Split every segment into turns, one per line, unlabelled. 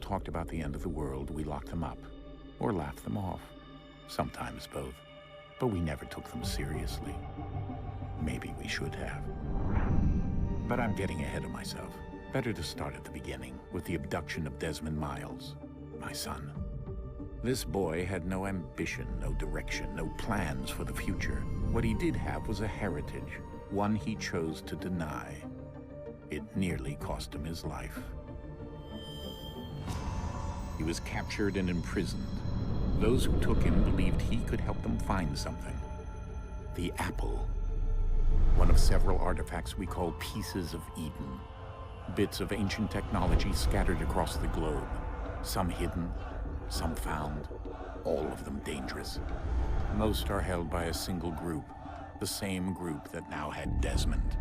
talked about the end of the world, we locked them up, or laughed them off. Sometimes both. But we never took them seriously. Maybe we should have. But I'm getting ahead of myself. Better to start at the beginning, with the abduction of Desmond Miles, my son. This boy had no ambition, no direction, no plans for the future. What he did have was a heritage, one he chose to deny. It nearly cost him his life. He was captured and imprisoned. Those who took him believed he could help them find something. The apple. One of several artifacts we call pieces of Eden. Bits of ancient technology scattered across the globe. Some hidden, some found, all of them dangerous. Most are held by a single group, the same group that now had Desmond.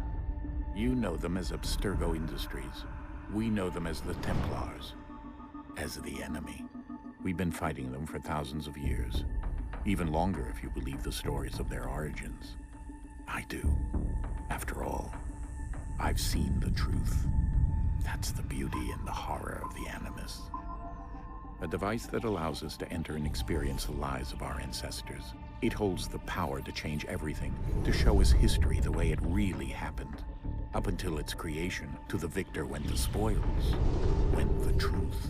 You know them as Abstergo Industries. We know them as the Templars, as the enemy. We've been fighting them for thousands of years, even longer if you believe the stories of their origins. I do. After all, I've seen the truth. That's the beauty and the horror of the Animus. A device that allows us to enter and experience the lives of our ancestors. It holds the power to change everything, to show us history the way it really happened. Up until its creation, to the victor went the spoils, went the truth.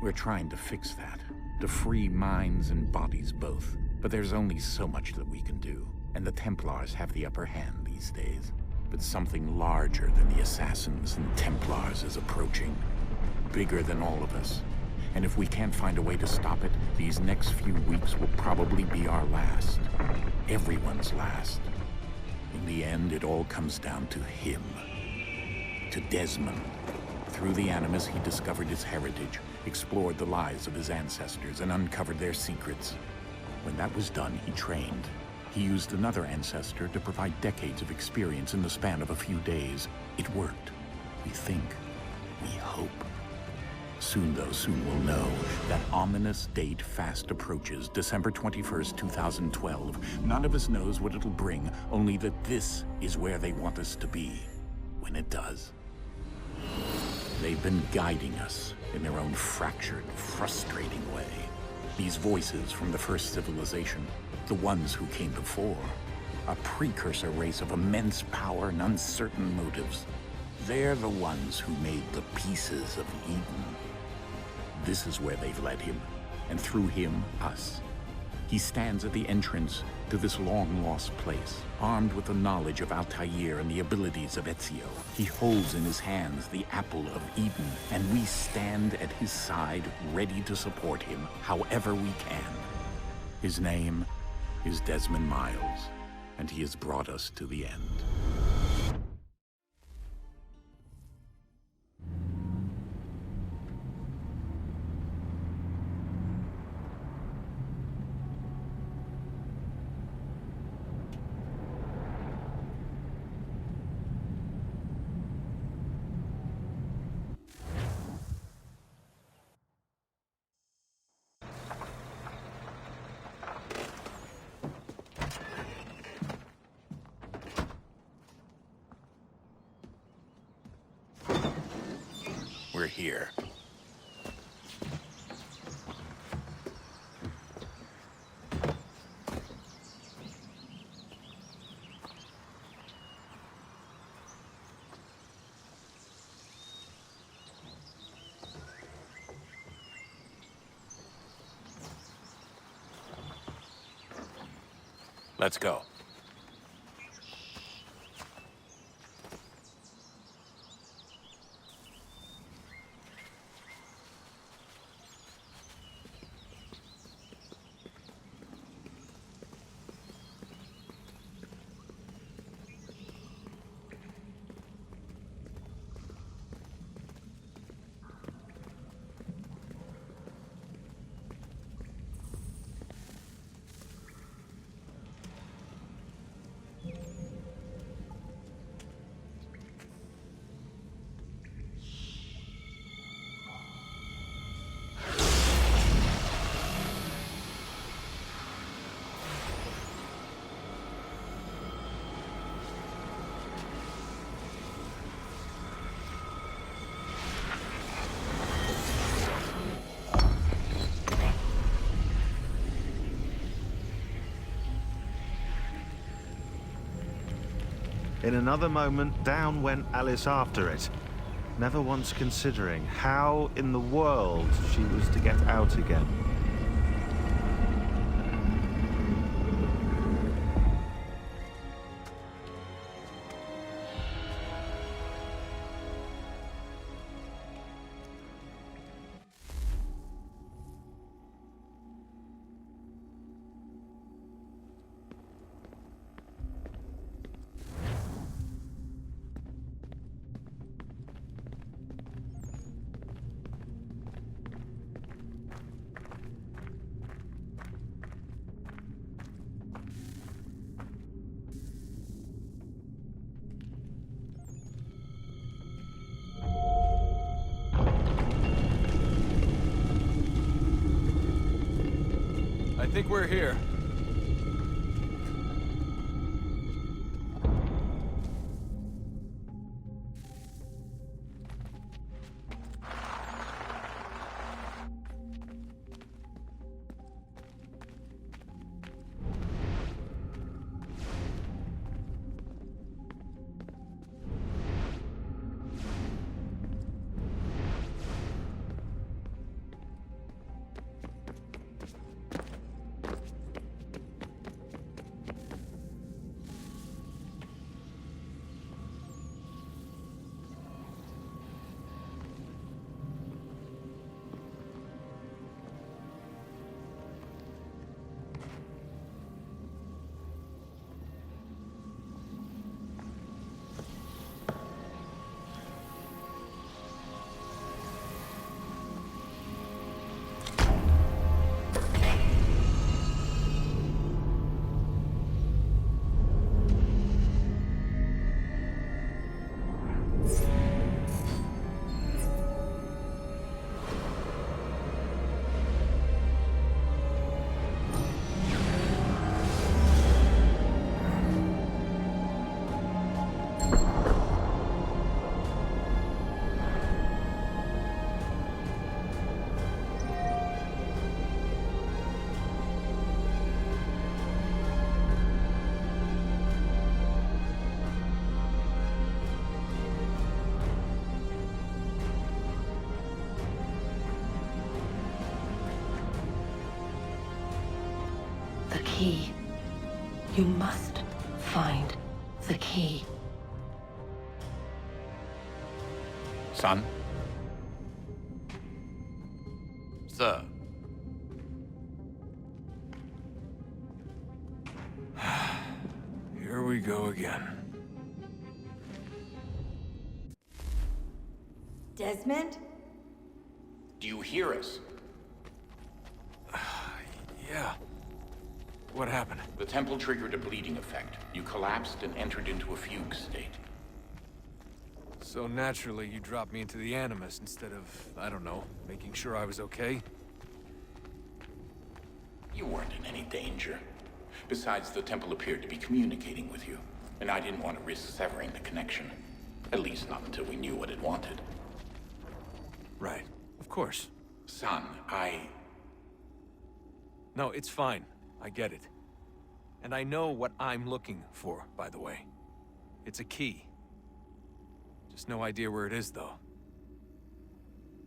We're trying to fix that, to free minds and bodies both. But there's only so much that we can do, and the Templars have the upper hand these days. But something larger than the Assassins and Templars is approaching, bigger than all of us. And if we can't find a way to stop it, these next few weeks will probably be our last. Everyone's last. In the end, it all comes down to him. To Desmond. Through the Animus, he discovered his heritage, explored the lives of his ancestors, and uncovered their secrets. When that was done, he trained. He used another ancestor to provide decades of experience in the span of a few days. It worked. We think. We hope. Soon, though, soon we'll know. That ominous date fast approaches, December 21st, 2012. None of us knows what it'll bring, only that this is where they want us to be, when it does. They've been guiding us in their own fractured, frustrating way. These voices from the first civilization, the ones who came before, a precursor race of immense power and uncertain motives. They're the ones who made the pieces of Eden. This is where they've led him, and through him, us. He stands at the entrance to this long-lost place, armed with the knowledge of Altair and the abilities of Ezio. He holds in his hands the apple of Eden, and we stand at his side, ready to support him however we can. His name is Desmond Miles, and he has brought us to the end. We're here. Let's go.
In another moment, down went Alice after it, never once considering how in the world she was to get out again.
I think we're here.
The key. You must find the key.
Son?
Sir. Here we go again.
Desmond?
Do you hear us?
Yeah. What happened?
The temple triggered a bleeding effect. You collapsed and entered into a fugue state.
So naturally, you dropped me into the Animus instead of, I don't know, making sure I was okay?
You weren't in any danger. Besides, the temple appeared to be communicating with you, and I didn't want to risk severing the connection. At least not until we knew what it wanted.
Right. Of course.
Son,
No, it's fine. I get it. And I know what I'm looking for, by the way. It's a key. Just no idea where it is, though.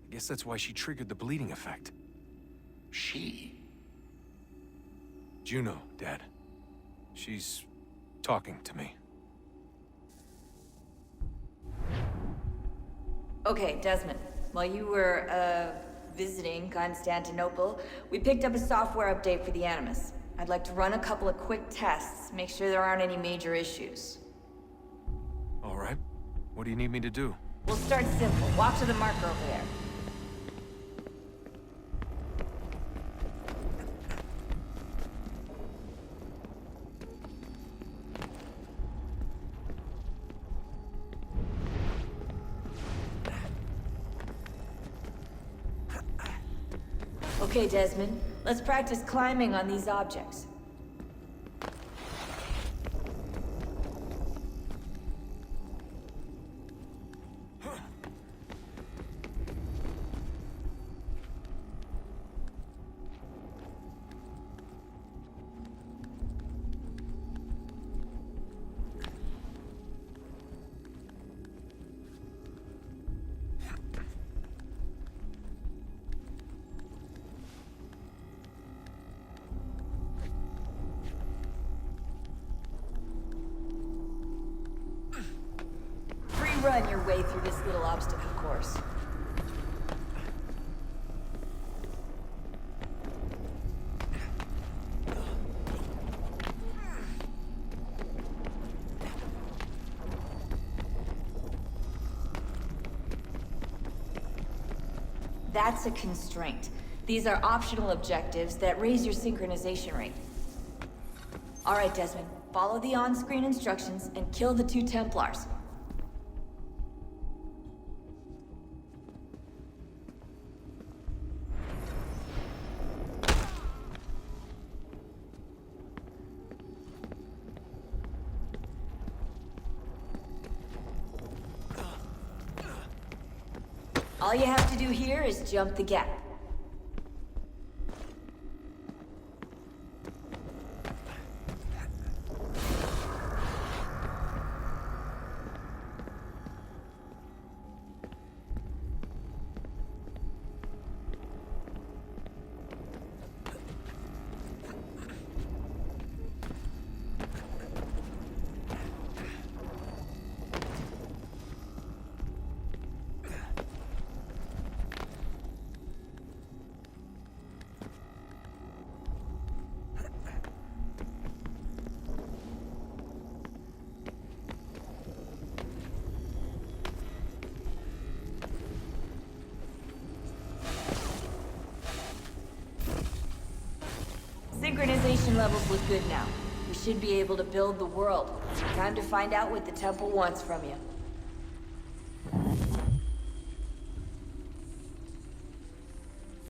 I guess that's why she triggered the bleeding effect.
She?
Juno, Dad. She's talking to me.
Okay, Desmond. While you were, visiting Constantinople, we picked up a software update for the Animus. I'd like to run a couple of quick tests, make sure there aren't any major issues.
All right. What do you need me to do?
We'll start simple. Walk to the marker over there. Okay, Desmond. Let's practice climbing on these objects. outrun your way through this little obstacle course. That's a constraint. These are optional objectives that raise your synchronization rate. All right, Desmond. Follow the on-screen instructions and kill the 2 Templars. All you have to do here is jump the gap. Synchronization levels look good now. We should be able to build the world. Time to find out what the temple wants from you.